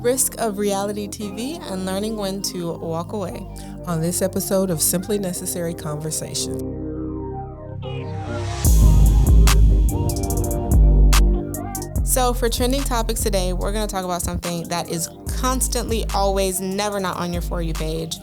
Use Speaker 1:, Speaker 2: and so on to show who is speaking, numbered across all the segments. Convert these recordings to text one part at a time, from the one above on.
Speaker 1: risk of reality TV and learning when to walk away.
Speaker 2: On this episode of Simply Necessary Conversations.
Speaker 1: So for trending topics today, we're going to talk about something that is constantly, always, never not on your For You page.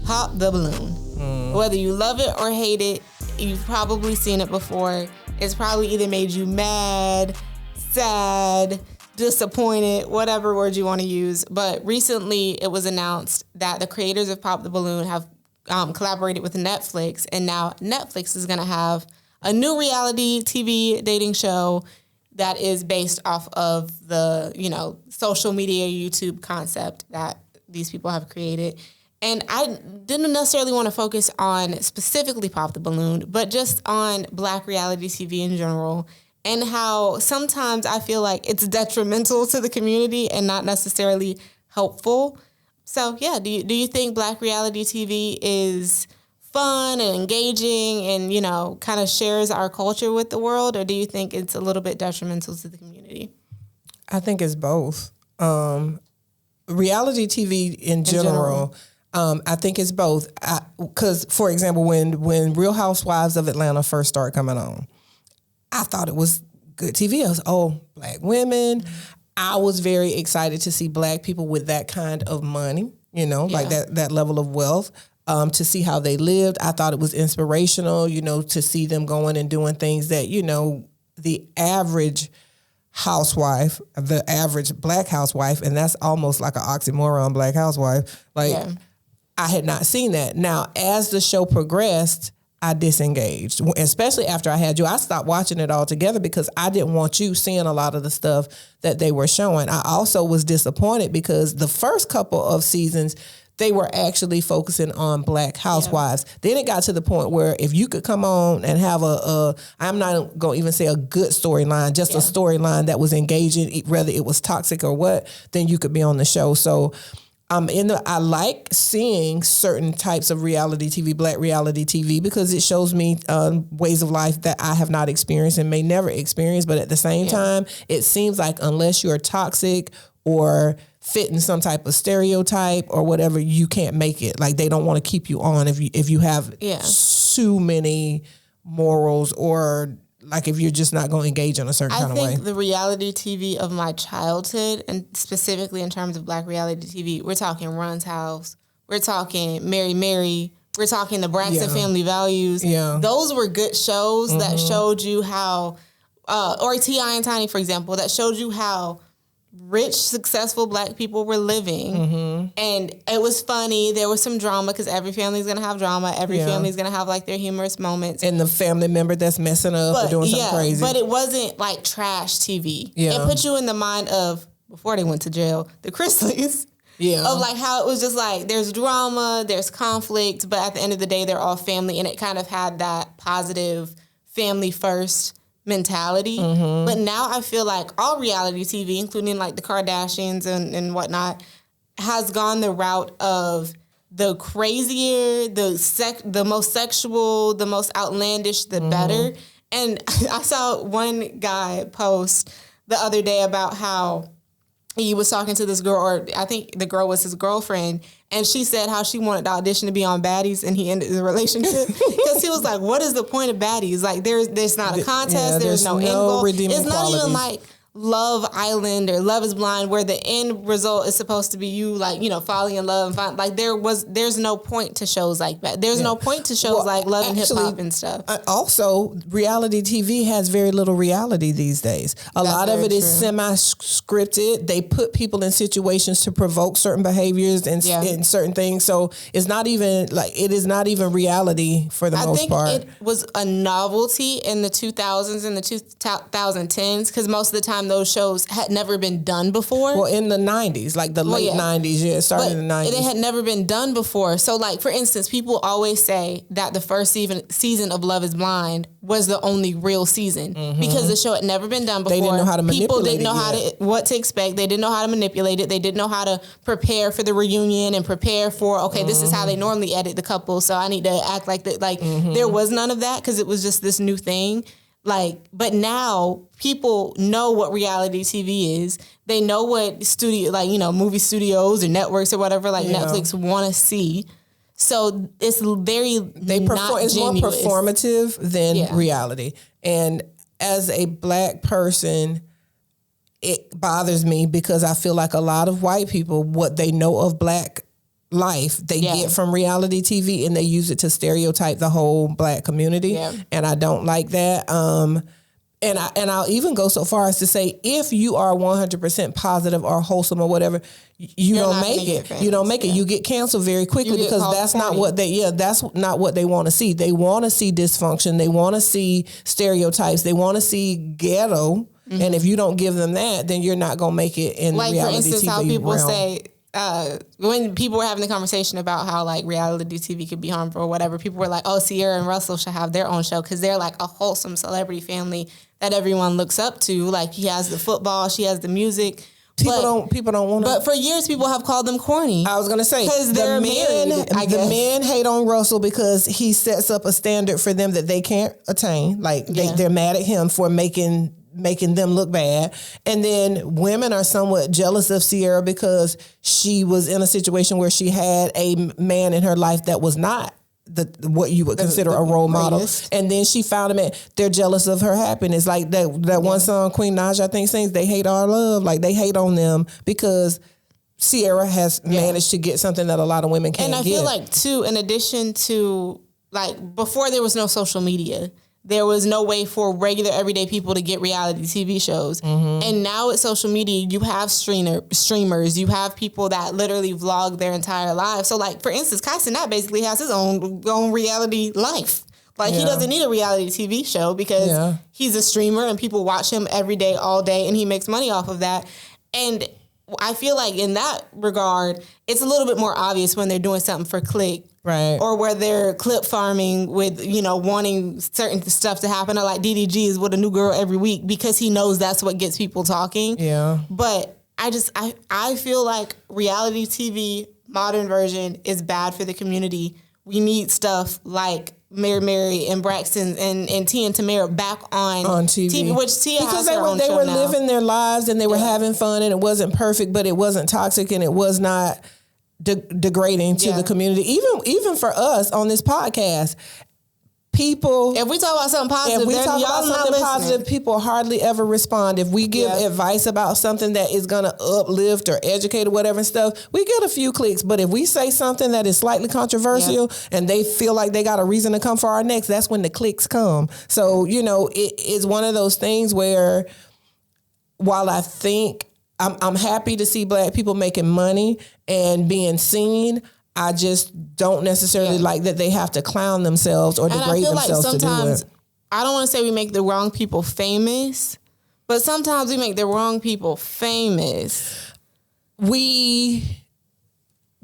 Speaker 1: Pop the balloon. Whether you love it or hate it, you've probably seen it before. It's probably either made you mad, sad, disappointed, whatever word you want to use. But recently it was announced that the creators of Pop the Balloon have collaborated with Netflix, and now Netflix is going to have a new reality TV dating show that is based off of the, social media YouTube concept that these people have created. And I didn't necessarily want to focus on specifically Pop the Balloon, but just on Black reality TV in general, and how sometimes I feel like it's detrimental to the community and not necessarily helpful. So yeah, do you think Black reality TV is fun and engaging and, kind of shares our culture with the world, or do you think it's a little bit detrimental to the community?
Speaker 2: I think it's both. Reality TV in general. I think it's both. Because, for example, when Real Housewives of Atlanta first started coming on, I thought it was good TV. I was, Black women. I was very excited to see Black people with that kind of money, like that level of wealth. To see how they lived. I thought it was inspirational, to see them going and doing things that, the average housewife, the average Black housewife, and that's almost like an oxymoron, Black housewife. I had not seen that. Now, as the show progressed, I disengaged, especially after I had you. I stopped watching it altogether because I didn't want you seeing a lot of the stuff that they were showing. I also was disappointed because the first couple of seasons, they were actually focusing on Black housewives. Yeah. Then it got to the point where if you could come on and have I'm not going to even say a good storyline, just a storyline that was engaging, whether it was toxic or what, then you could be on the show. So I like seeing certain types of reality TV, Black reality TV, because it shows me ways of life that I have not experienced and may never experience. But at the same time, it seems like unless you're toxic or fit in some type of stereotype or whatever, you can't make it. Like, they don't want to keep you on if you have too many morals, or like if you're just not going to engage in a certain kind of way. I think
Speaker 1: the reality TV of my childhood, and specifically in terms of Black reality TV, we're talking Run's House, we're talking Mary, we're talking the Braxton Family Values. Yeah. Those were good shows that showed you how, or T.I. and Tiny, for example, that showed you how rich, successful Black people were living. And it was funny. There was some drama because every family's going to have drama. Every family's going to have like their humorous moments.
Speaker 2: And the family member that's messing up or doing something crazy.
Speaker 1: But it wasn't like trash TV. Yeah. It put you in the mind of, before they went to jail, the Chrisleys. Yeah. Of like how it was just like, there's drama, there's conflict, but at the end of the day, they're all family. And it kind of had that positive family first mentality. But now I feel like all reality TV, including like the Kardashians and whatnot, has gone the route of the crazier, the most sexual, the most outlandish, the better. And I saw one guy post the other day about how he was talking to this girl, or I think the girl was his girlfriend, and she said how she wanted to audition to be on Baddies, and he ended the relationship because he was like, "What is the point of Baddies? Like, there's not a contest, there's no end goal. It's not
Speaker 2: qualities.
Speaker 1: Even like Love Island or Love is Blind, where the end result is supposed to be you falling in love and there's no point to shows like that. There's no point to shows like Love and Hip Hop and stuff.
Speaker 2: Also, reality TV has very little reality these days. A lot of it is semi-scripted. They put people in situations to provoke certain behaviors and certain things. So it's not even it is not even reality for the most part.
Speaker 1: I think it was a novelty in the 2000s and the 2010s because most of the time those shows had never been done before.
Speaker 2: Well, in the 90s, like the late 90s, it started in the 90s.
Speaker 1: It had never been done before. So, like, for instance, people always say that the first season of Love is Blind was the only real season because the show had never been done before.
Speaker 2: They didn't know how to manipulate it.
Speaker 1: People didn't know what to expect. They didn't know how to manipulate it. They didn't know how to prepare for the reunion and prepare for, this is how they normally edit the couple, so I need to act like that. Like, there was none of that because it was just this new thing. Like, but now people know what reality TV is. They know what movie studios or networks or whatever, Netflix want to see. So it's very
Speaker 2: it's more performative than reality. And as a Black person, it bothers me because I feel like a lot of white people, what they know of Black life, they get from reality TV, and they use it to stereotype the whole Black community. Yeah. And I don't like that. And I'll even go so far as to say, if you are 100% positive or wholesome or whatever, you don't make it. You don't make it. You get canceled very quickly because that's not what that's not what they want to see. They want to see dysfunction. They want to see stereotypes. They want to see ghetto. Mm-hmm. And if you don't give them that, then you're not going to make it in reality TV. Like, for instance,
Speaker 1: how people say, when people were having the conversation about how reality TV could be harmful or whatever, people were like, oh, Sierra and Russell should have their own show because they're a wholesome celebrity family that everyone looks up to. He has the football, she has the music.
Speaker 2: People don't want to.
Speaker 1: But for years, people have called them corny.
Speaker 2: I was going to say, because they're married. The men hate on Russell because he sets up a standard for them that they can't attain. They're mad at him for making them look bad. And then women are somewhat jealous of Sierra because she was in a situation where she had a man in her life that was not what you would consider a role model. And then she found him they're jealous of her happiness. Like that one song Queen Naja, I think, sings, they hate our love. They hate on them because Sierra has managed to get something that a lot of women can't get.
Speaker 1: And I feel like, too, in addition to, before there was no social media, there was no way for regular everyday people to get reality TV shows. Mm-hmm. And now with social media, you have streamers, you have people that literally vlog their entire lives. So for instance, Kai Cenat basically has his own reality life. He doesn't need a reality TV show because he's a streamer and people watch him every day, all day, and he makes money off of that. And I feel like in that regard, it's a little bit more obvious when they're doing something for click. Right. Or where they're clip farming with, wanting certain stuff to happen. Or DDG is with a new girl every week because he knows that's what gets people talking. Yeah. But I feel like reality TV, modern version, is bad for the community. We need stuff like Mary and Braxton and Tia and Tamara back on TV, which Tia has her own show now. Because they were living
Speaker 2: their lives and they were having fun, and it wasn't perfect, but it wasn't toxic, and it was not degrading to the community. Even for us on this podcast, people,
Speaker 1: if we talk about something positive,
Speaker 2: people hardly ever respond. If we give advice about something that is going to uplift or educate or whatever and stuff, we get a few clicks. But if we say something that is slightly controversial and they feel like they got a reason to come for our necks, that's when the clicks come. So, it is one of those things where, while I think I'm happy to see Black people making money and being seen, I just don't necessarily like that they have to clown themselves or degrade themselves to do it.
Speaker 1: I don't want to say we make the wrong people famous, but sometimes we make the wrong people famous.
Speaker 2: We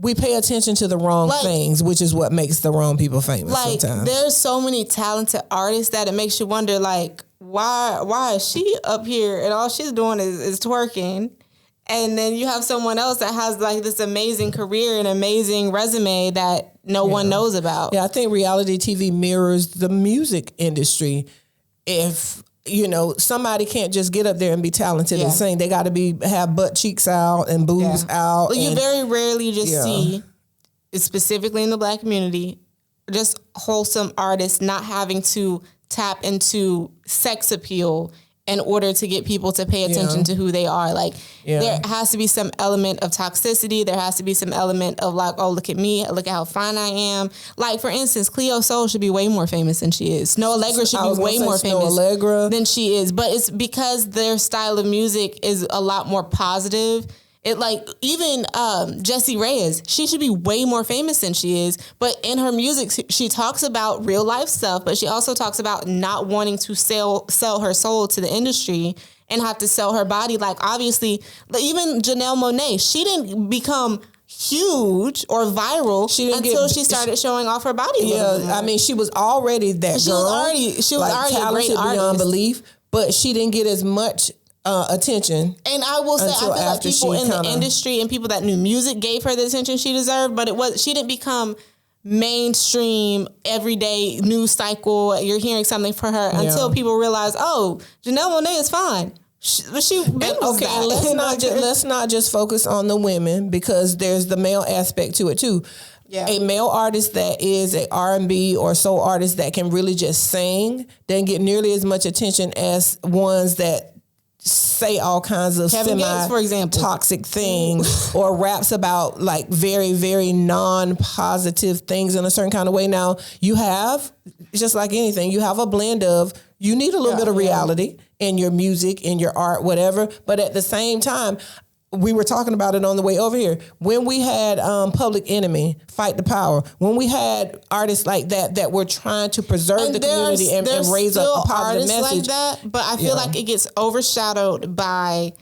Speaker 2: pay attention to the wrong things, which is what makes the wrong people famous sometimes.
Speaker 1: There's so many talented artists that it makes you wonder, why is she up here and all she's doing is twerking? And then you have someone else that has this amazing career and amazing resume that no one knows about.
Speaker 2: Yeah, I think reality TV mirrors the music industry. If, somebody can't just get up there and be talented and sing. They got to have butt cheeks out and boobs out.
Speaker 1: Well, you very rarely just see, specifically in the Black community, just wholesome artists not having to tap into sex appeal in order to get people to pay attention to who they are. There has to be some element of toxicity. There has to be some element of oh, look at me. Look at how fine I am. For instance, Cleo Sol should be way more famous than she is. Snow Allegra should be way more famous than she is. But it's because their style of music is a lot more positive. Even Jessie Reyes, she should be way more famous than she is. But in her music, she talks about real life stuff, but she also talks about not wanting to sell her soul to the industry and have to sell her body. Obviously, even Janelle Monáe, she didn't become huge or viral until she started showing off her body.
Speaker 2: I mean, she was already that girl.
Speaker 1: She was already a great artist.
Speaker 2: Beyond belief, but she didn't get as much attention.
Speaker 1: And I will say, I feel like people in the industry and people that knew music gave her the attention she deserved, but she didn't become mainstream everyday news cycle. You're hearing something for her until people realize, oh, Janelle Monáe is fine. Let's
Speaker 2: not just focus on the women, because there's the male aspect to it too. Yeah. A male artist that is a R&B or soul artist that can really just sing doesn't get nearly as much attention as ones that say all kinds of
Speaker 1: Gates, for example,
Speaker 2: toxic things or raps about like very, very non-positive things in a certain kind of way. Now, you have, just like anything, you have a blend of, you need a little bit of reality in your music, in your art, whatever. But at the same time, we were talking about it on the way over here. When we had Public Enemy, Fight the Power, when we had artists like that were trying to preserve the community and raise a positive message.
Speaker 1: Like that, but I feel like it gets overshadowed by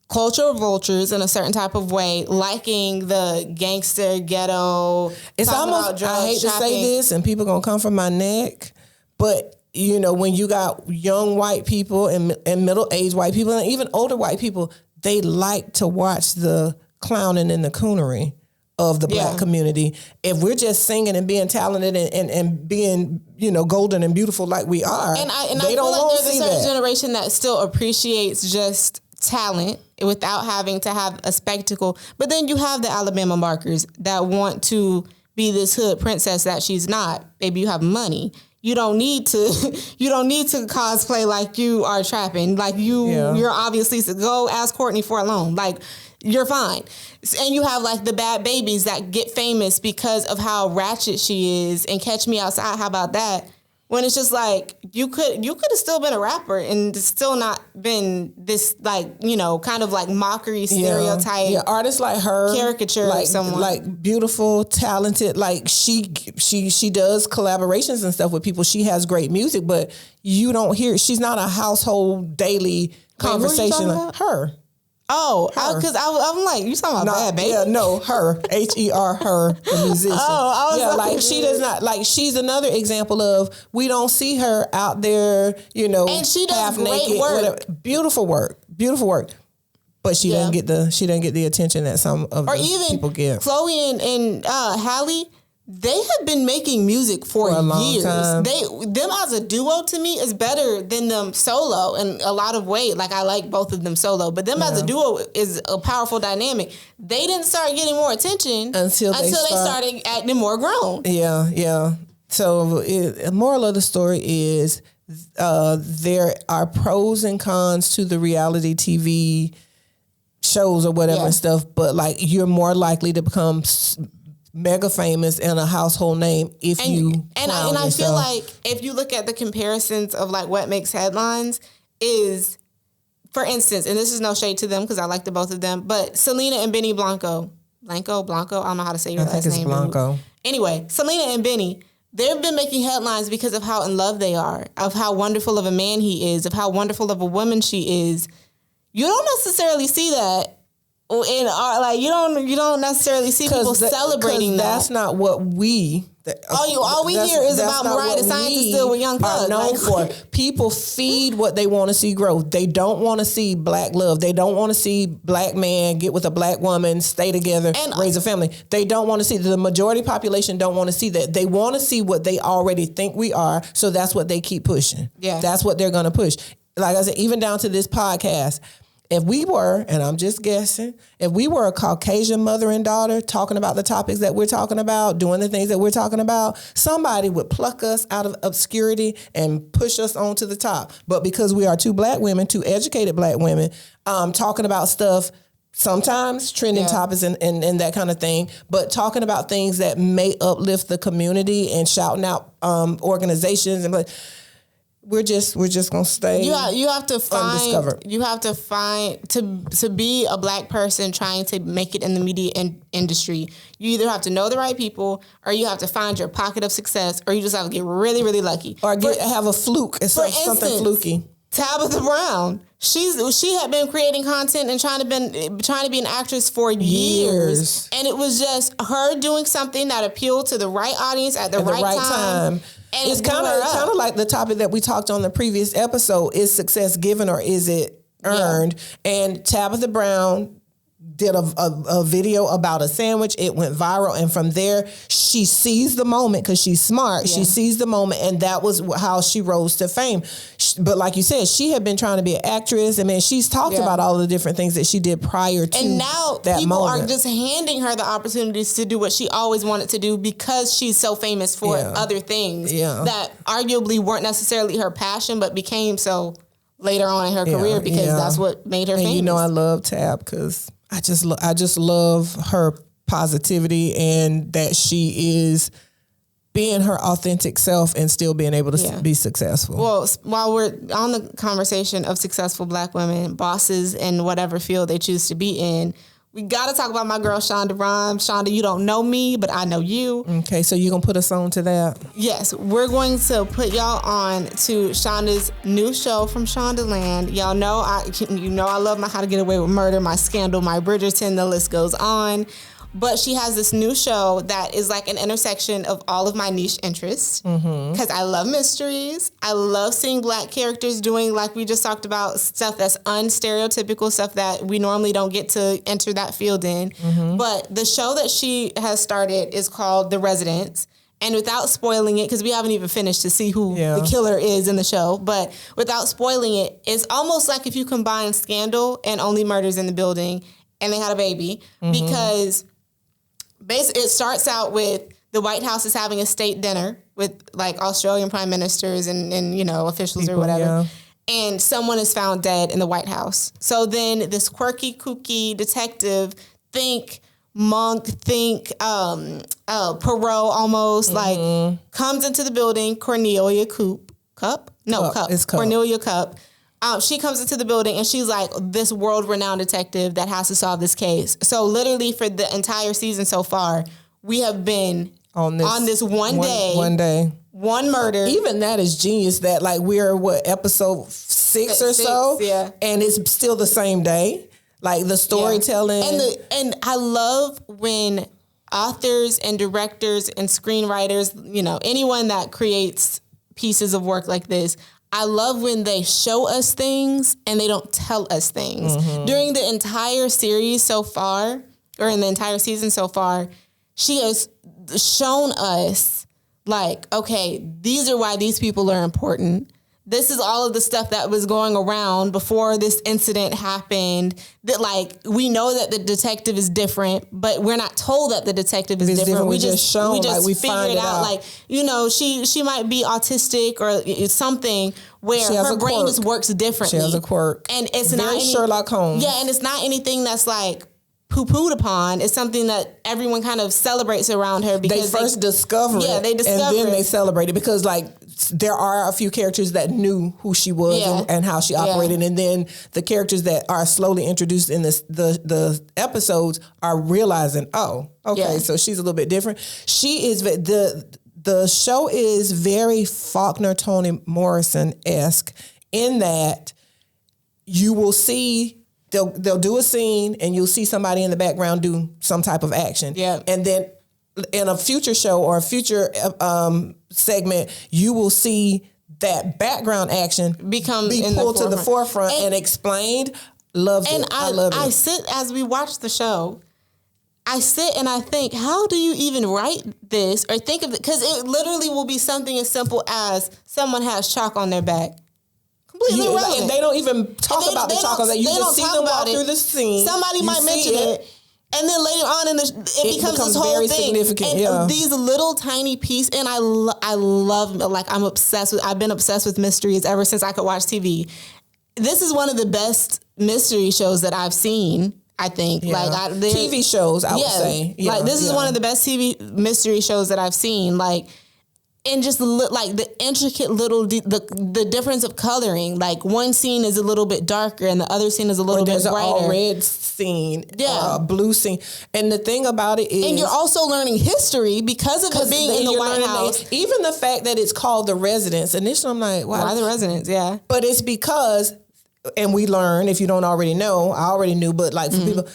Speaker 1: cultural vultures in a certain type of way, liking the gangster ghetto.
Speaker 2: It's almost, I hate to say this, and people gonna come from my neck, but you know, when you got young white people and middle-aged white people and even older white people, they like to watch the clowning and the coonery of the black community. If we're just singing and being talented and being, you know, golden and beautiful like we are,
Speaker 1: and I feel like there's a certain generation that still appreciates just talent without having to have a spectacle. But then you have the Alabama markers that want to be this hood princess that she's not. Baby, you have money. You don't need to cosplay like you are trapping. Like you're obviously, go ask Courtney for a loan. Like, you're fine. And you have like the bad babies that get famous because of how ratchet she is and Catch Me Outside. How about that? When it's just like, you could have still been a rapper and still not been this, like, you know, kind of like mockery stereotype.
Speaker 2: Yeah, artists like her,
Speaker 1: caricature
Speaker 2: like,
Speaker 1: of someone.
Speaker 2: Like beautiful, talented, like she does collaborations and stuff with people. She has great music, but you don't hear, she's not a household daily conversation. Her.
Speaker 1: Oh, because I'm like, you talking about Bad Baby?
Speaker 2: Yeah, no, her, H-E-R, her, the musician.
Speaker 1: Oh, I was
Speaker 2: like she does not, like, she's another example of, we don't see her out there, you know,
Speaker 1: and she does
Speaker 2: half
Speaker 1: great
Speaker 2: naked,
Speaker 1: work.
Speaker 2: whatever. Beautiful work. But she doesn't get the attention that some of the people get.
Speaker 1: Chloe and Halle, they have been making music for
Speaker 2: a long
Speaker 1: years.
Speaker 2: time.
Speaker 1: Them as a duo to me is better than them solo in a lot of ways. Like, I like both of them solo, but them as a duo is a powerful dynamic. They didn't start getting more attention until they started acting more grown.
Speaker 2: Yeah. So, moral of the story is there are pros and cons to the reality TV shows or whatever and stuff, but like, you're more likely to become mega famous and a household name if I
Speaker 1: feel like if you look at the comparisons of like what makes headlines is, for instance, and this is no shade to them because I like the both of them, but Selena and Benny Blanco, I don't know how to say your last name. I think it's
Speaker 2: Blanco.
Speaker 1: Anyway, Selena and Benny, they've been making headlines because of how in love they are, of how wonderful of a man he is, of how wonderful of a woman she is. You don't necessarily see that. In art, like you don't necessarily see people celebrating that.
Speaker 2: That's not what we.
Speaker 1: All we hear is about Mariah the Scientist still with Young Thug.
Speaker 2: Known for. People feed what they want to see grow. They don't want to see black love. They don't want to see black man get with a black woman, stay together, and raise a family. They don't want to see, the majority population don't want to see that. They want to see what they already think we are. So that's what they keep pushing. Yeah, that's what they're going to push. Like I said, even down to this podcast. If we were, and I'm just guessing, if we were a Caucasian mother and daughter talking about the topics that we're talking about, doing the things that we're talking about, somebody would pluck us out of obscurity and push us onto the top. But because we are two educated black women, talking about stuff, sometimes trending topics and that kind of thing, but talking about things that may uplift the community and shouting out organizations and we're just gonna stay. You have to find to be a black person trying to make it in the media industry. You either have to know the right people, or you have to find your pocket of success, or you just have to get really, really lucky, or have a fluke. It's something fluky.
Speaker 1: Tabitha Brown, she had been creating content and trying to be an actress for years, and it was just her doing something that appealed to the right audience at the right time. And
Speaker 2: it's kind of like the topic that we talked on the previous episode: is success given or is it earned? Yeah. And Tabitha Brown did a video about a sandwich. It went viral. And from there, she seized the moment because she's smart. Yeah. She seized the moment. And that was how she rose to fame. But like you said, she had been trying to be an actress. I mean, she's talked about all the different things that she did prior to
Speaker 1: and now
Speaker 2: that
Speaker 1: people
Speaker 2: moment.
Speaker 1: are just handing her the opportunities to do what she always wanted to do because she's so famous for other things that arguably weren't necessarily her passion, but became so later on in her career because that's what made her famous.
Speaker 2: You know, I love Tab because I just love her positivity and that she is being her authentic self and still being able to be successful.
Speaker 1: Well, while we're on the conversation of successful Black women, bosses in whatever field they choose to be in, we got to talk about my girl, Shonda Rhimes. Shonda, you don't know me, but I know you.
Speaker 2: Okay, so you're going to put us on to that?
Speaker 1: Yes, we're going to put y'all on to Shonda's new show from Shondaland. Y'all know I love my How to Get Away with Murder, my Scandal, my Bridgerton, the list goes on. But she has this new show that is like an intersection of all of my niche interests. Because I love mysteries. I love seeing Black characters doing, like we just talked about, stuff that's unstereotypical, stuff that we normally don't get to enter that field in. But the show that she has started is called The Residents. And without spoiling it, because we haven't even finished to see who the killer is in the show, but without spoiling it, it's almost like if you combine Scandal and Only Murders in the Building and they had a baby. Because basically, it starts out with the White House is having a state dinner with like Australian prime ministers and you know, officials or whatever. And someone is found dead in the White House. So then this quirky, kooky detective, think monk, think Poirot almost, like comes into the building, Cornelia Cup. Cornelia Cup. She comes into the building and she's like this world-renowned detective that has to solve this case. So literally for the entire season so far, we have been on this one day, one murder.
Speaker 2: Even that is genius that like we're episode 6 or so?
Speaker 1: Yeah.
Speaker 2: And it's still the same day. Like the storytelling.
Speaker 1: And I love when authors and directors and screenwriters, you know, anyone that creates pieces of work like this, I love when they show us things and they don't tell us things. During the entire series so far, or in the entire season so far, she has shown us like, okay, these are why these people are important. This is all of the stuff that was going around before this incident happened. That like we know that the detective is different, but we're not told that the detective is different. We just figure it out. Like, you know, she might be autistic or it's something where her brain just works differently.
Speaker 2: She has a quirk,
Speaker 1: and it's
Speaker 2: very
Speaker 1: not
Speaker 2: Sherlock Holmes.
Speaker 1: Yeah, and it's not anything that's like poo-pooed upon. It's something that everyone kind of celebrates around her because
Speaker 2: they first discover it.
Speaker 1: Yeah, they discover
Speaker 2: and then
Speaker 1: it.
Speaker 2: They celebrate it because like there are a few characters that knew who she was and how she operated, and then the characters that are slowly introduced in the episodes are realizing, oh, okay, so she's a little bit different. She is the show is very Faulkner Toni Morrison-esque in that you will see. They'll do a scene and you'll see somebody in the background do some type of action. Yeah. And then in a future show or a future segment, you will see that background action be pulled to the forefront and explained. I love it.
Speaker 1: I sit as we watch the show. I sit and I think, how do you even write this or think of it? Because it literally will be something as simple as someone has chalk on their back.
Speaker 2: And they don't even talk about the chalk on that. You just see them walk through the scene.
Speaker 1: Somebody might mention it. And then later on it becomes this whole
Speaker 2: very
Speaker 1: thing.
Speaker 2: Significant.
Speaker 1: And these little tiny pieces, and I love, like I've been obsessed with mysteries ever since I could watch TV. This is one of the best mystery shows that I've seen. I think
Speaker 2: TV shows, I would say. Yeah,
Speaker 1: like this is one of the best TV mystery shows that I've seen. Like, and just like the intricate little, the difference of coloring. Like one scene is a little bit darker and the other scene is a little bit brighter.
Speaker 2: There's an all red scene, a blue scene. And the thing about it is...
Speaker 1: And you're also learning history because of it being in the White House.
Speaker 2: Even the fact that it's called The Residence. Initially I'm like,
Speaker 1: why The Residence? Yeah.
Speaker 2: But it's because, and we learn, if you don't already know, I already knew, but like for people...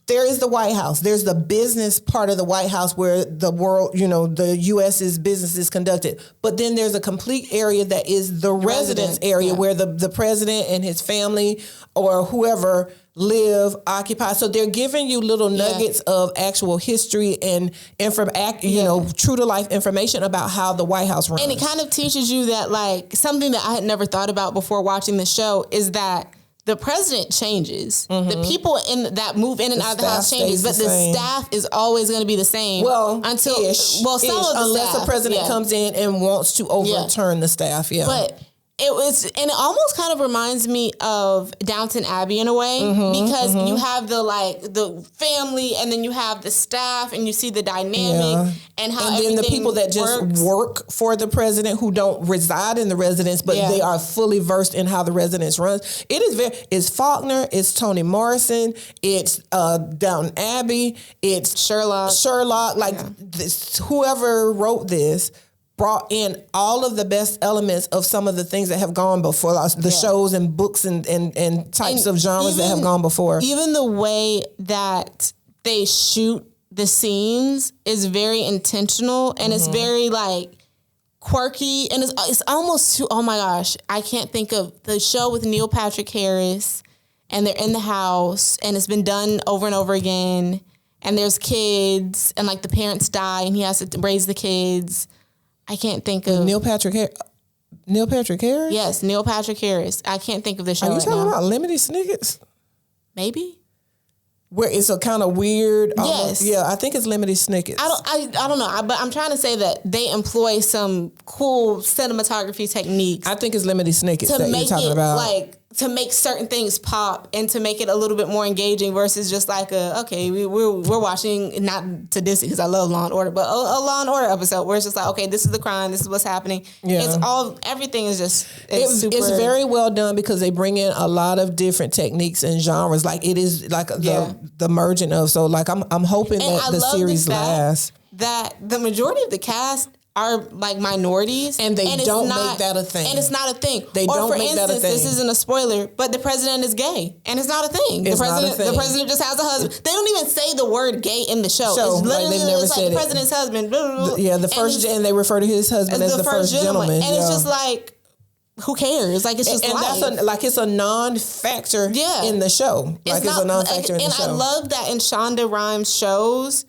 Speaker 2: There is the White House. There's the business part of the White House where the world, the U.S.'s business is conducted. But then there's a complete area that is the residence area where the president and his family or whoever live, occupy. So they're giving you little nuggets of actual history and true to life information about how the White House runs.
Speaker 1: And it kind of teaches you that, like, something that I had never thought about before watching the show is that the president changes. The people that move in and out of the house changes, but the staff is always going to be the same.
Speaker 2: Unless the president comes in and wants to overturn the staff. Yeah.
Speaker 1: But it almost kind of reminds me of Downton Abbey in a way, because you have the family, and then you have the staff, and you see the dynamic and how
Speaker 2: and then the people that just work for the president who don't reside in the residence, but they are fully versed in how the residence runs. It's Faulkner, it's Toni Morrison, it's Downton Abbey, it's Sherlock. Whoever wrote this brought in all of the best elements of some of the things that have gone before, like the shows and books and types of genres that have gone before. Even
Speaker 1: the way that they shoot the scenes is very intentional, and it's very like quirky, and it's almost too, oh my gosh, I can't think of the show with Neil Patrick Harris, and they're in the house, and it's been done over and over again, and there's kids, and like the parents die, and he has to raise the kids. I can't think of
Speaker 2: Neil Patrick Harris.
Speaker 1: Yes, Neil Patrick Harris. I can't think of the show.
Speaker 2: Are you talking about Lemony Snicket's?
Speaker 1: Maybe.
Speaker 2: Where it's a kind of weird.
Speaker 1: Yes.
Speaker 2: I think it's Lemony Snicket's.
Speaker 1: I don't know, but I'm trying to say that they employ some cool cinematography techniques.
Speaker 2: I think it's Lemony Snicket's that you're talking about.
Speaker 1: To make certain things pop and to make it a little bit more engaging versus just like we're watching, not to Disney because I love Law and Order, but a Law and Order episode where it's just like, okay, this is the crime, this is what's happening. Yeah. Everything is just,
Speaker 2: it's very well done because they bring in a lot of different techniques and genres. Like it is like the merging of, so like I'm hoping that the series lasts.
Speaker 1: That the majority of the cast are like minorities,
Speaker 2: and don't make that a thing.
Speaker 1: And it's not a thing.
Speaker 2: They don't make that a thing.
Speaker 1: This isn't a spoiler, but the president is gay, and it's not a thing. The president just has a husband. They don't even say the word gay in the show. It's literally the president's husband.
Speaker 2: And they refer to his husband as the first gentleman.
Speaker 1: And it's just like, who cares? Like, it's just life.
Speaker 2: It's a non-factor in the show. It's a non-factor in the show.
Speaker 1: And I love that in Shonda Rhimes' shows,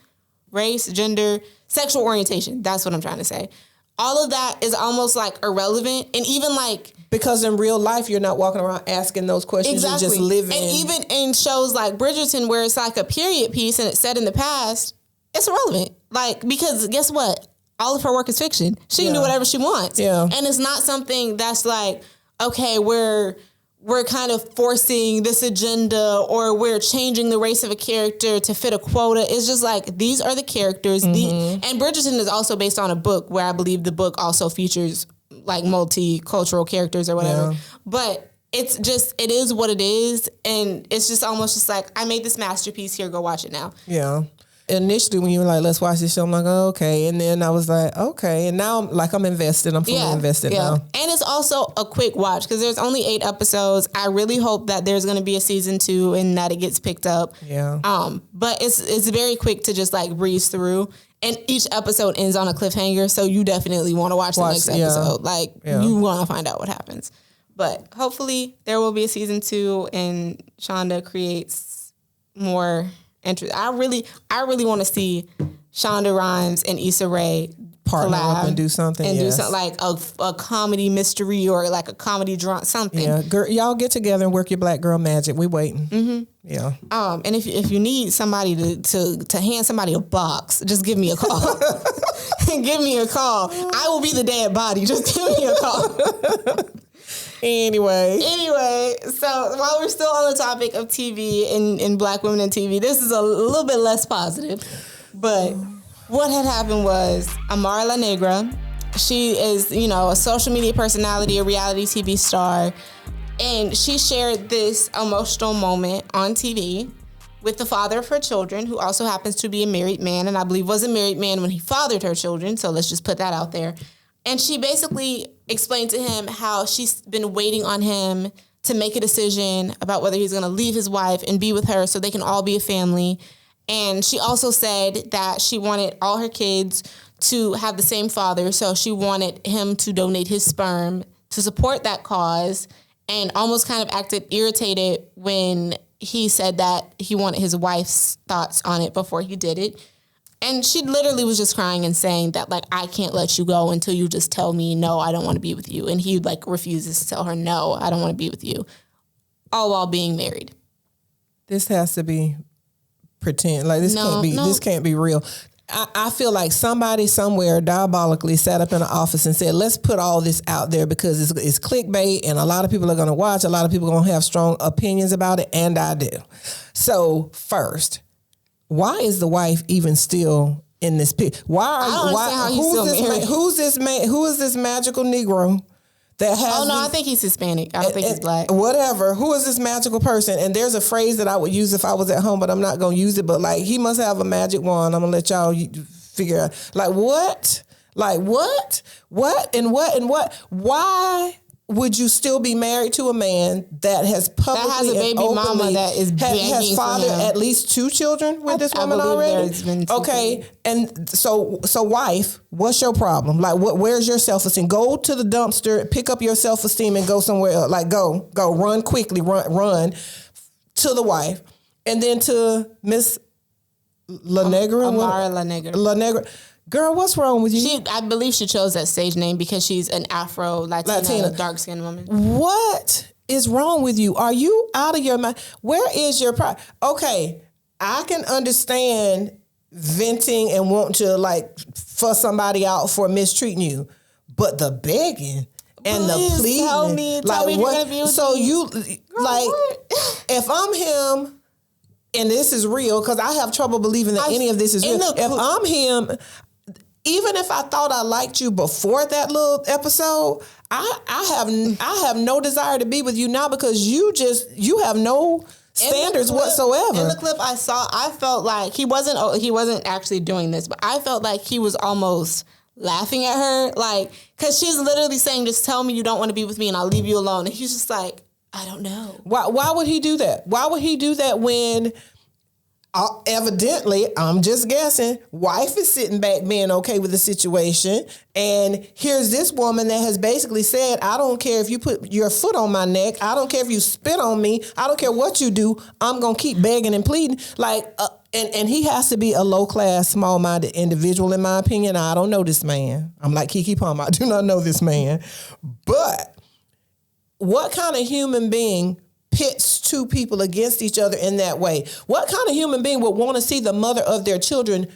Speaker 1: race, gender, sexual orientation. That's what I'm trying to say. All of that is almost like irrelevant. And even like,
Speaker 2: because in real life, you're not walking around asking those questions.
Speaker 1: Exactly.
Speaker 2: You're just living.
Speaker 1: And even in shows like Bridgerton, where it's like a period piece and it's set in the past, it's irrelevant. Like, because guess what? All of her work is fiction. She can do whatever she wants.
Speaker 2: Yeah.
Speaker 1: And it's not something that's like, okay, we're kind of forcing this agenda or we're changing the race of a character to fit a quota. It's just like, these are the characters. And Bridgerton is also based on a book where I believe the book also features like multicultural characters or whatever. Yeah. But it's just, it is what it is. And it's just almost just like, I made this masterpiece here, go watch it now.
Speaker 2: Yeah. Initially, when you were like, let's watch this show, I'm like, oh, okay. And then I was like, okay. And now I'm invested. I'm fully invested now.
Speaker 1: And it's also a quick watch because there's only 8 episodes. I really hope that there's going to be a season 2 and that it gets picked up.
Speaker 2: Yeah.
Speaker 1: But it's very quick to just like breeze through. And each episode ends on a cliffhanger. So you definitely want to watch the next episode. Like, you want to find out what happens. But hopefully there will be a season 2 and Shonda creates more interest. I really want to see Shonda Rhimes and Issa Rae
Speaker 2: partner up and do something.
Speaker 1: And do something like a comedy mystery or like a comedy drama, something.
Speaker 2: Yeah, y'all get together and work your black girl magic. We waiting.
Speaker 1: Mm-hmm.
Speaker 2: Yeah.
Speaker 1: And if you need somebody to hand somebody a box, just give me a call. Give me a call. I will be the dead body. Just give me a call.
Speaker 2: Anyway,
Speaker 1: so while we're still on the topic of TV and black women in TV, this is a little bit less positive. But what had happened was Amara La Negra, she is, a social media personality, a reality TV star, and she shared this emotional moment on TV with the father of her children, who also happens to be a married man, and I believe was a married man when he fathered her children, so let's just put that out there. And she basically explained to him how she's been waiting on him to make a decision about whether he's going to leave his wife and be with her so they can all be a family. And she also said that she wanted all her kids to have the same father, so she wanted him to donate his sperm to support that cause, and almost kind of acted irritated when he said that he wanted his wife's thoughts on it before he did it. And she literally was just crying and saying that, like, I can't let you go until you just tell me, no, I don't want to be with you. And he, like, refuses to tell her, no, I don't want to be with you, all while being married.
Speaker 2: This has to be pretend. Like, this can't be real. I feel like somebody somewhere diabolically sat up in an office and said, let's put all this out there because it's clickbait and a lot of people are going to watch. A lot of people are going to have strong opinions about it, and I do. So, first, why is the wife even still in this picture? Who is this magical Negro that has?
Speaker 1: Oh no, I think he's Hispanic. I don't think he's black.
Speaker 2: Whatever. Who is this magical person? And there's a phrase that I would use if I was at home, but I'm not gonna use it. But like, he must have a magic wand. I'm gonna let y'all figure out. Like what? Like what? What and what and what? Why would you still be married to a man that has publicly
Speaker 1: that has a baby mama that is
Speaker 2: has fathered at least 2 children with this woman already? Okay, and so wife, what's your problem? Like, where's your self-esteem? Go to the dumpster, pick up your self-esteem, and go somewhere else. Like, go, run quickly, run to the wife, and then to Miss La Negra,
Speaker 1: Amara La Negra.
Speaker 2: Girl, what's wrong with you?
Speaker 1: I believe she chose that stage name because she's an Latina. Dark-skinned woman.
Speaker 2: What is wrong with you? Are you out of your mind? Where is your pride? Okay, I can understand venting and wanting to like fuss somebody out for mistreating you, but the begging and the pleading.
Speaker 1: Tell me
Speaker 2: what?
Speaker 1: You're gonna be with
Speaker 2: so
Speaker 1: me.
Speaker 2: You like, if I'm him, and this is real because I have trouble believing that any of this is real. If I'm him. Even if I thought I liked you before that little episode, I have no desire to be with you now because you have no standards whatsoever.
Speaker 1: In the clip I saw, I felt like he wasn't actually doing this, but I felt like he was almost laughing at her, like, because she's literally saying, just tell me you don't want to be with me and I'll leave you alone. And he's just like, I don't know.
Speaker 2: Why would he do that? Why would he do that when... evidently, I'm just guessing, wife is sitting back being okay with the situation. And here's this woman that has basically said, I don't care if you put your foot on my neck. I don't care if you spit on me. I don't care what you do. I'm going to keep begging and pleading. Like, and he has to be a low-class, small-minded individual, in my opinion. I don't know this man. I'm like Keke Palmer. I do not know this man. But what kind of human being pits 2 people against each other in that way? What kind of human being would want to see the mother of their children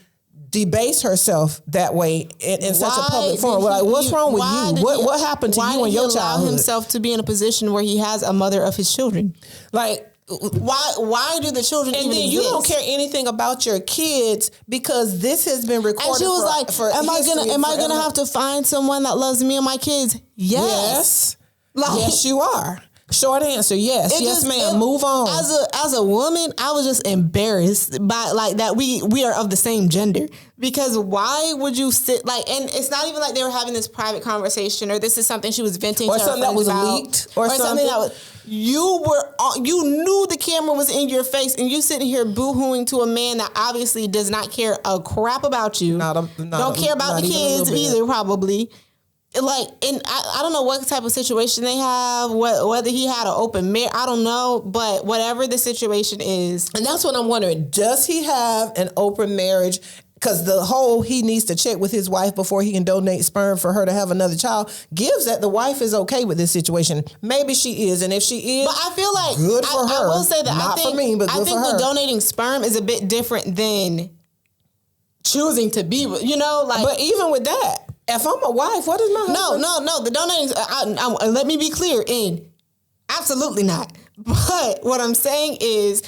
Speaker 2: debase herself that way in such a public forum? Like, what's wrong with you? What happened to you and your childhood? Why did he allow
Speaker 1: himself to be in a position where he has a mother of his children?
Speaker 2: Like,
Speaker 1: why do the children even exist?
Speaker 2: And then you don't care anything about your kids because this has been recorded. And
Speaker 1: she was am I gonna have to find someone that loves me and my kids? Yes.
Speaker 2: Yes, you are. Short answer, yes. Yes, ma'am. Move on.
Speaker 1: As a woman, I was just embarrassed by like that we are of the same gender. Because why would you sit like, and it's not even like they were having this private conversation or this is something she was venting
Speaker 2: or
Speaker 1: to her
Speaker 2: something that was
Speaker 1: about,
Speaker 2: leaked or something
Speaker 1: that was, you knew the camera was in your face and you sitting here boo-hooing to a man that obviously does not care a crap about you. Don't care about the kids either, probably. Like, and I don't know what type of situation they have, whether he had an open marriage, I don't know, but whatever the situation is.
Speaker 2: And that's what I'm wondering. Does he have an open marriage? Because he needs to check with his wife before he can donate sperm for her to have another child gives that the wife is okay with this situation. Maybe she is. And if she is,
Speaker 1: but I feel like
Speaker 2: good for her.
Speaker 1: I will say that
Speaker 2: not for me, but good for her.
Speaker 1: I think the donating sperm is a bit different than choosing to be with, like.
Speaker 2: But even with that, if I'm a wife, what is my husband?
Speaker 1: No. The donating, let me be clear, absolutely not. But what I'm saying is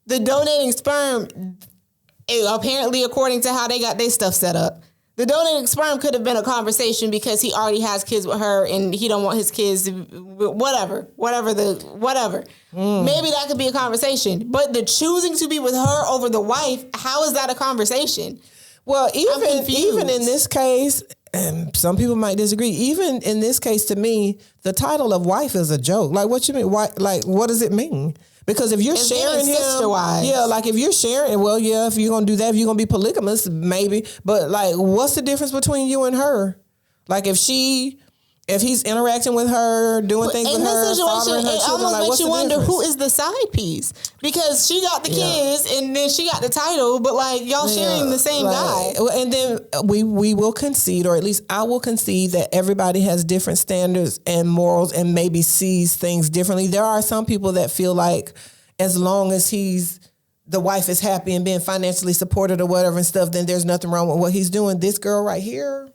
Speaker 1: the donating sperm, apparently according to how they got their stuff set up, the donating sperm could have been a conversation because he already has kids with her and he don't want his kids to, whatever. Maybe that could be a conversation. But the choosing to be with her over the wife, how is that a conversation?
Speaker 2: Well, even in this case, and some people might disagree, even in this case, to me, the title of wife is a joke. Like, what you mean? Why, like, what does it mean? Because if you're sharing him, like if you're sharing, if you're going to do that, if you're going to be polygamous, maybe. But like, what's the difference between you and her? Like if she If he's interacting with her, doing things with her, fathering her children,
Speaker 1: almost makes you wonder
Speaker 2: difference?
Speaker 1: who is the side piece, because she got the kids and then she got the title, but like y'all sharing the same guy.
Speaker 2: And then we will concede, or at least I will concede, that everybody has different standards and morals and maybe sees things differently. There are some people that feel like as long as the wife is happy and being financially supported or whatever and stuff, then there's nothing wrong with what he's doing. This girl right here,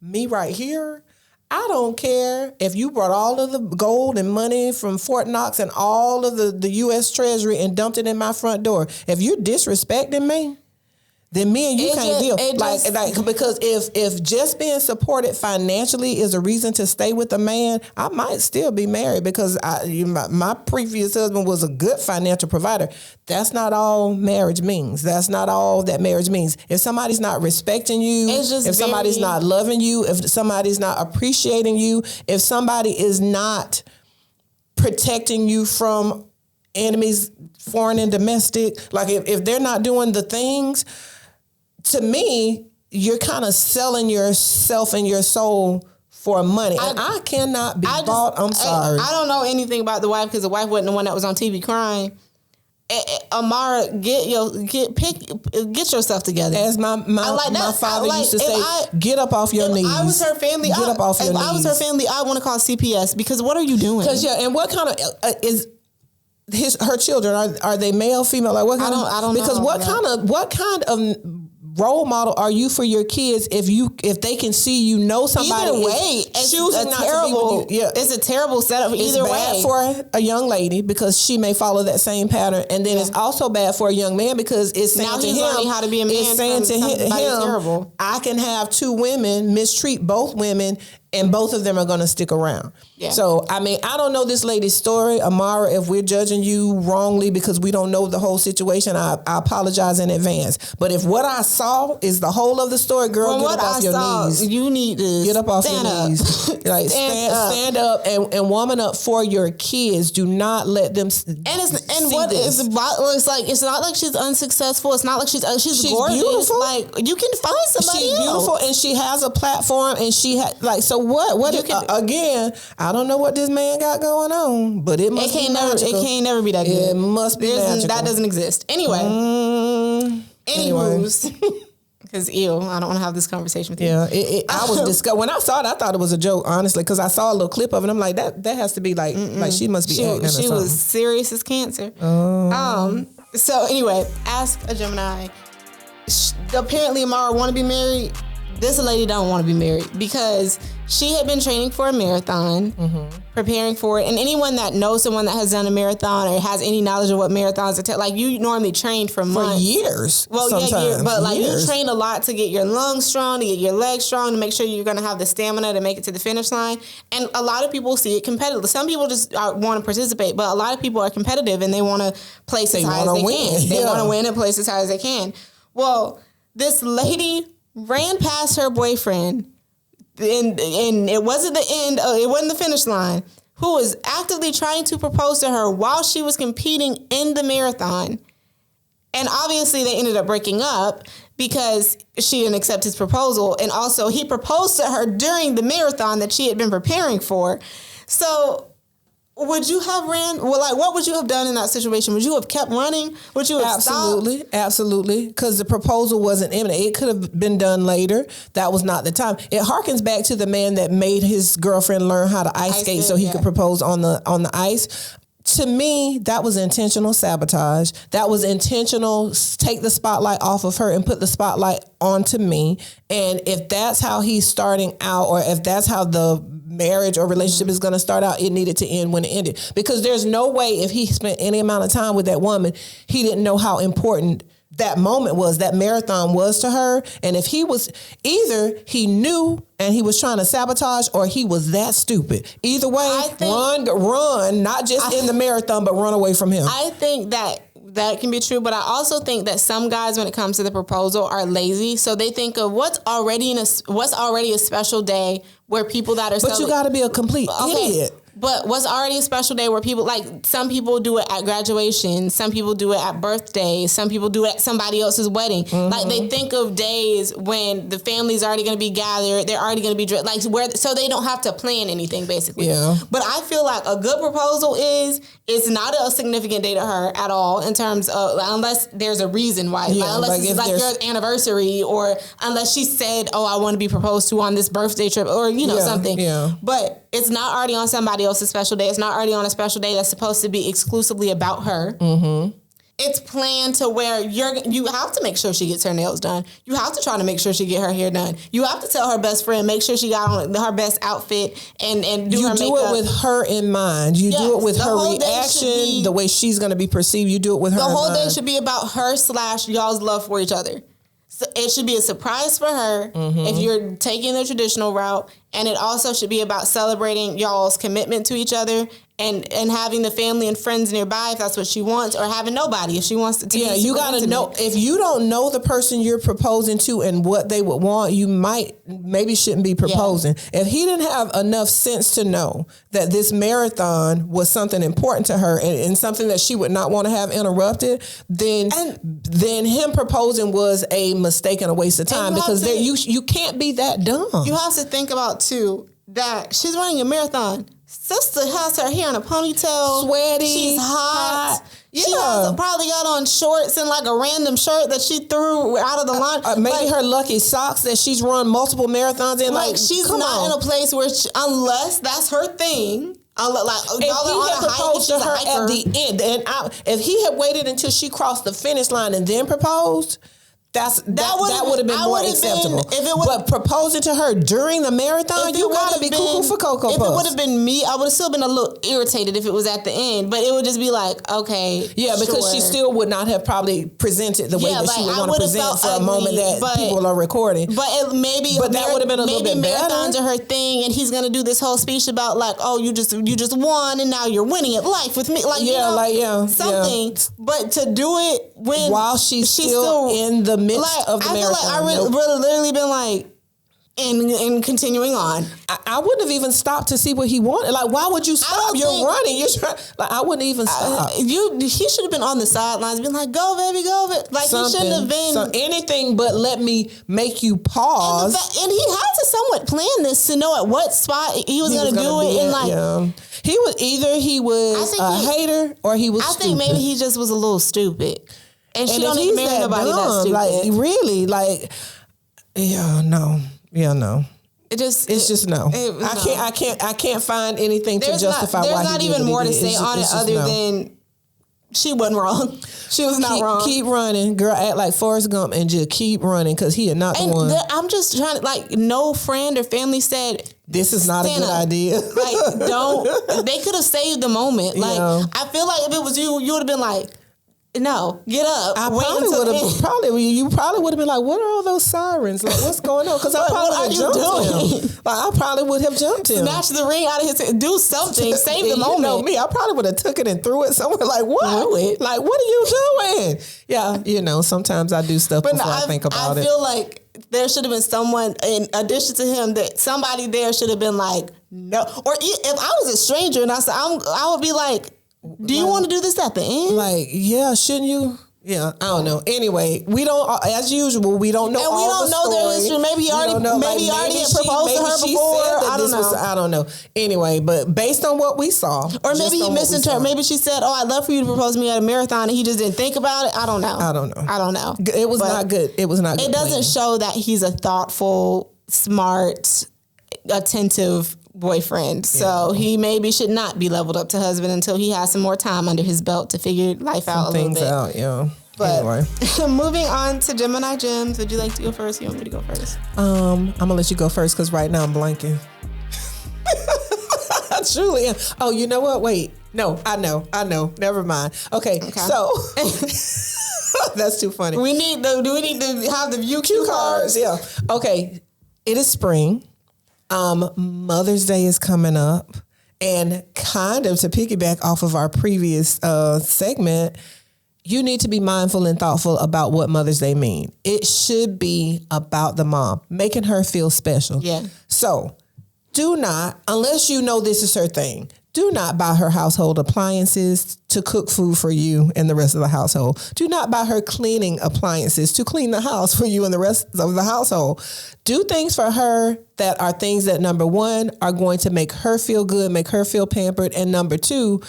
Speaker 2: me right here, I don't care if you brought all of the gold and money from Fort Knox and all of the U.S. Treasury and dumped it in my front door. If you're disrespecting me, then me and you can't deal. Because if just being supported financially is a reason to stay with a man, I might still be married, because my previous husband was a good financial provider. That's not all marriage means. That's not all that marriage means. If somebody's not respecting you, if somebody's not loving you, if somebody's not appreciating you, if somebody is not protecting you from enemies, foreign and domestic, like if they're not doing the things, to me, you're kind of selling yourself and your soul for money. And I cannot be bought. I'm sorry.
Speaker 1: I don't know anything about the wife, because the wife wasn't the one that was on TV crying. Amara, get yourself together.
Speaker 2: As my father used to say, get up off your knees.
Speaker 1: I was her family. Get up off your knees. If I was her family, I want to call CPS, because what are you doing?
Speaker 2: And what kind of is her children? Are they male, female? Like what kind
Speaker 1: I don't know.
Speaker 2: Because what kind of role model are you for your kids if they can see somebody?
Speaker 1: Either way, it's a terrible setup. Either way,
Speaker 2: it's bad for a young lady because she may follow that same pattern, and then it's also bad for a young man because it's saying to him, learning how to be a man. It's saying to him, terrible. I can have two women, mistreat both women, and both of them are going to stick around. Yeah. So, I mean, I don't know this lady's story. Amara, if we're judging you wrongly because we don't know the whole situation, I apologize in advance. But if what I saw is the whole of the story, girl, get up off your knees.
Speaker 1: You need to
Speaker 2: get up off your knees. Like stand up and woman up for your kids. Do not let them it's not like she's unsuccessful. It's not like she's gorgeous.
Speaker 1: Beautiful. Like, you can find somebody
Speaker 2: else. She's beautiful, and she has a platform, and she had so what again, I don't know what this man got going on, but it must be magical.
Speaker 1: It can't never be that good.
Speaker 2: It must be magical.
Speaker 1: That doesn't exist. Anyway. Anyways. Because I don't want to have this conversation with you.
Speaker 2: Yeah, I was disgusted. When I saw it, I thought it was a joke, honestly, because I saw a little clip of it. I'm like, that has to be like she must be acting or something.
Speaker 1: She was serious as cancer. So anyway, ask a Gemini. Apparently, Amara want to be married. This lady don't want to be married because she had been training for a marathon, preparing for it. And anyone that knows someone that has done a marathon or has any knowledge of what marathons are, like you normally train for months.
Speaker 2: For years.
Speaker 1: Well, yeah, but like you train a lot to get your lungs strong, to get your legs strong, to make sure you're going to have the stamina to make it to the finish line. And a lot of people see it competitive. Some people just want to participate, but a lot of people are competitive and they want to place as high as they can. They want to win and place as high as they can. Well, this lady ran past her boyfriend, and it wasn't the end. It wasn't the finish line. Who was actively trying to propose to her while she was competing in the marathon, and obviously they ended up breaking up because she didn't accept his proposal, and also he proposed to her during the marathon that she had been preparing for. So. Would you have what would you have done in that situation? Would you have kept running? Would you have stopped?
Speaker 2: Absolutely. Because the proposal wasn't imminent. It could have been done later. That was not the time. It harkens back to the man that made his girlfriend learn how to ice skate so he could propose on the ice. To me, that was intentional sabotage. That was intentional take the spotlight off of her and put the spotlight onto me. And if that's how he's starting out, or if that's how the marriage or relationship is going to start out, it needed to end when it ended. Because there's no way if he spent any amount of time with that woman, he didn't know how important that moment was, that marathon was to her. And if he was, either he knew and he was trying to sabotage, or he was that stupid. Either way, run, not just in the marathon, but run away from him.
Speaker 1: I think that can be true, but I also think that some guys, when it comes to the proposal, are lazy. So they think of what's already a special day where people that are.
Speaker 2: But you got to be a complete idiot.
Speaker 1: But what's already a special day where people, like, some people do it at graduation, some people do it at birthdays, some people do it at somebody else's wedding. Mm-hmm. Like, they think of days when the family's already going to be gathered, they're already going to be like where, so they don't have to plan anything, basically. Yeah. But I feel like a good proposal is, it's not a significant day to her at all in terms of, unless there's a reason why. Yeah, like, unless like it's like your anniversary, or unless she said, oh, I want to be proposed to on this birthday trip, or, you know, something. Yeah. But it's not already on somebody else's special day. It's not already on a special day that's supposed to be exclusively about her. Mm-hmm. It's planned to where you have to make sure she gets her nails done. You have to try to make sure she get her hair done. You have to tell her best friend, make sure she got on her best outfit and do her makeup. You do it with her in mind. You do it with her reaction, the way she's going to be perceived. You do it with her in mind. The whole day should be about her / y'all's love for each other. So it should be a surprise for her if you're taking the traditional route. And it also should be about celebrating y'all's commitment to each other and having the family and friends nearby if that's what she wants, or having nobody if she wants to. Yeah, you got to know. If you don't know the person you're proposing to and what they would want, you maybe shouldn't be proposing. Yeah. If he didn't have enough sense to know that this marathon was something important to her and something that she would not want to have interrupted, then him proposing was a mistake and a waste of time, because you can't be that dumb. You have to think about too that she's running a marathon. Sister has her hair in a ponytail. Sweaty. She's hot. Yeah. She probably got on shorts and like a random shirt that she threw out of the line. Maybe her lucky socks that she's run multiple marathons in. Like she's not in a place where, unless that's her thing. If he had proposed to her at the end, and if he had waited until she crossed the finish line and then proposed, that would have been more acceptable. But proposing to her during the marathon, you gotta be cuckoo for Cocoa Puffs. If it would have been me, I would have still been a little irritated if it was at the end. But it would just be like, okay, yeah, because she still would not have probably presented the way that she would want to present for a moment that people are recording. But that would have been a little bit better. Marathons are her thing, and he's gonna do this whole speech about like, oh, you just won, and now you're winning at life with me, like something. Yeah. But to do it while she's still in the midst of the marathon. I feel like I literally been like, and continuing on. I wouldn't have even stopped to see what he wanted. Like, why would you stop? You're running. You're trying. Like, I wouldn't even stop. He should have been on the sidelines, been like, "Go, baby, go, baby." Like something, he shouldn't have been anything but let me make you pause. And he had to somewhat plan this to know at what spot he was going to do it. And like, he was a hater, or he was. I think maybe he just was a little stupid. And she don't even marry nobody that's stupid. Like, really, like, no. It's just no. I can't find anything to justify why he did. There's not even more to say on it other than she wasn't wrong. She was not wrong. Keep running, girl. Act like Forrest Gump and just keep running, because he is not the one. I'm just trying to, like, no friend or family said this is not a good idea. Like, don't. They could have saved the moment. Like, I feel like if it was you would have been like, no, get up. You probably would have been like, what are all those sirens? Like, what's going on? Because I probably would have jumped him. Like, I probably would have jumped him. Snatch the ring out of his hand. Do something. Save the moment. You know me. I probably would have took it and threw it somewhere. Like, what? Like, what are you doing? Yeah, sometimes I do stuff before I think about it. I feel like there should have been someone, in addition to him, that somebody there should have been like, no. Or if I was a stranger and I said, I would be like, do you want to do this at the end? Like, yeah, shouldn't you? Yeah, I don't know. Anyway, we don't, as usual, we don't know. And we don't know their history. Maybe he already had proposed to her before. I don't know. Anyway, but based on what we saw, or maybe he misinterpreted. Maybe she said, "Oh, I'd love for you to propose to me at a marathon," and he just didn't think about it. I don't know. It was not good. It was not good. It doesn't show that he's a thoughtful, smart, attentive boyfriend. So he maybe should not be leveled up to husband until he has some more time under his belt to figure life out a little bit. Out, yeah. But anyway. Moving on to Gemini Gems. Would you like to go first? You want me to go first? I'm gonna let you go first because right now I'm blanking. I truly am. Oh, you know what? Wait. No, I know. Never mind. Okay. So that's too funny. Do we need to have the view cue cards? Yeah. Okay. It is spring. Mother's Day is coming up, and kind of to piggyback off of our previous segment, you need to be mindful and thoughtful about what Mother's Day means. It should be about the mom, making her feel special. Yeah. So do not, unless you know this is her thing,
Speaker 2: Do not buy her household appliances to cook food for you and the rest of the household. Do not buy her cleaning appliances to clean the house for you and the rest of the household. Do things for her that are things that, number one, are going to make her feel good, make her feel pampered. And number two,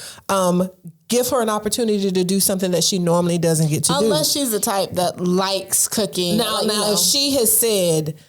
Speaker 2: give her an opportunity to do something that she normally doesn't get to do.
Speaker 1: Unless she's the type that likes cooking.
Speaker 2: Now, if she has said,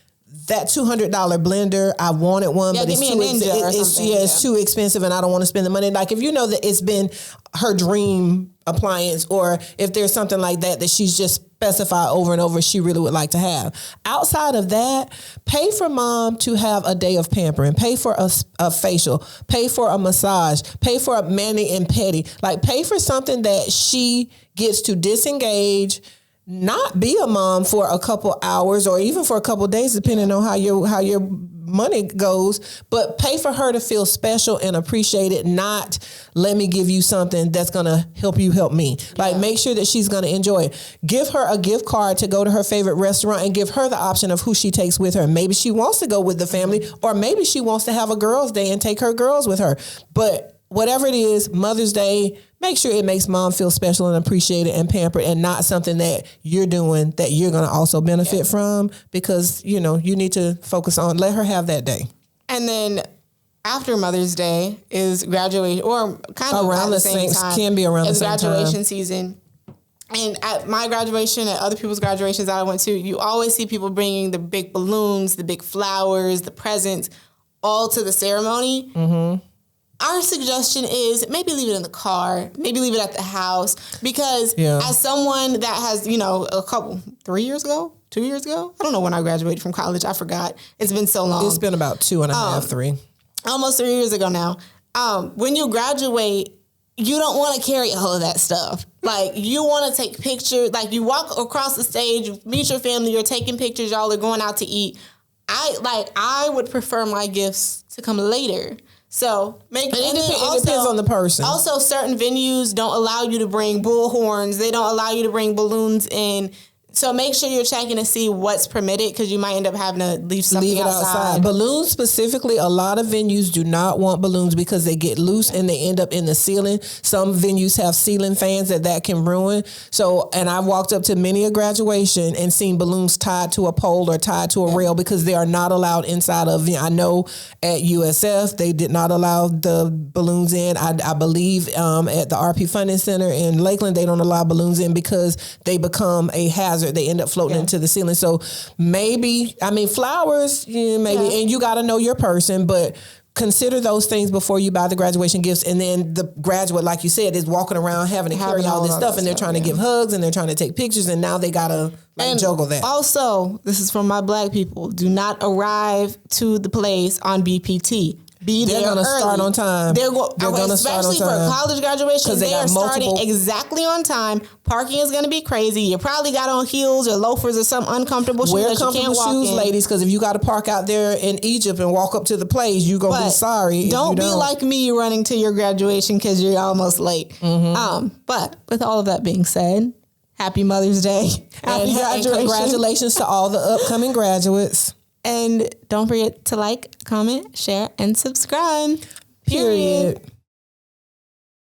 Speaker 2: that $200 blender, I wanted one, but it's too expensive and I don't want to spend the money. Like if you know that it's been her dream appliance, or if there's something like that she's just specified over and over she really would like to have. Outside of that, pay for mom to have a day of pampering, pay for a facial, pay for a massage, pay for a mani and pedi. Like pay for something that she gets to disengage, not be a mom for a couple hours or even for a couple days, depending on how your money goes, but pay for her to feel special and appreciated, not let me give you something that's going to help you help me. Like make sure that she's going to enjoy it. Give her a gift card to go to her favorite restaurant and give her the option of who she takes with her. Maybe she wants to go with the family, or maybe she wants to have a girls' day and take her girls with her. But whatever it is, Mother's Day, make sure it makes mom feel special and appreciated and pampered, and not something that you're doing that you're going to also benefit from, because, you need to focus on, let her have that day.
Speaker 1: And then after Mother's Day is graduation, or kind of
Speaker 2: around
Speaker 1: the same time.
Speaker 2: Can be around the same time. It's
Speaker 1: graduation season. And at my graduation, at other people's graduations that I went to, you always see people bringing the big balloons, the big flowers, the presents, all to the ceremony. Mm-hmm. Our suggestion is maybe leave it in the car, maybe leave it at the house, because as someone that has, 2 years ago, I don't know when I graduated from college. I forgot. It's been so long.
Speaker 2: It's been about 2.5, 3.
Speaker 1: Almost 3 years ago now. When you graduate, you don't want to carry all of that stuff. Like you want to take pictures, like you walk across the stage, meet your family, you're taking pictures, y'all are going out to eat. I would prefer my gifts to come later. So it
Speaker 2: depends on the person.
Speaker 1: Also, certain venues don't allow you to bring bullhorns. They don't allow you to bring balloons in. So make sure you're checking to see what's permitted, because you might end up having to leave something outside.
Speaker 2: Balloons specifically, a lot of venues do not want balloons because they get loose and they end up in the ceiling. Some venues have ceiling fans that can ruin. So, and I've walked up to many a graduation and seen balloons tied to a pole or tied to a rail, because they are not allowed inside of, I know at USF, they did not allow the balloons in. I believe at the RP Funding Center in Lakeland, they don't allow balloons in because they become a hazard. They end up floating into the ceiling. So maybe, flowers, and you got to know your person, but consider those things before you buy the graduation gifts. And then the graduate, like you said, is walking around having to carry all this stuff, and they're trying to give hugs and they're trying to take pictures, and now they got to juggle that.
Speaker 1: Also, this is from my Black people. Do not arrive to the place on BPT. They're going to
Speaker 2: start on time. They're going to start on time.
Speaker 1: Especially for college graduation, they are starting exactly on time. Parking is going to be crazy. You probably got on heels or loafers or some uncomfortable shoes that you can't walk in. Wear comfortable shoes, ladies, because if you got to park out there in Egypt and walk up to the place, you're going to be sorry. Don't be like me running to your graduation because you're almost late. Mm-hmm. But with all of that being said, happy Mother's Day. Happy graduation.
Speaker 2: And congratulations to all the upcoming graduates.
Speaker 1: And don't forget to like, comment, share, and subscribe. Period.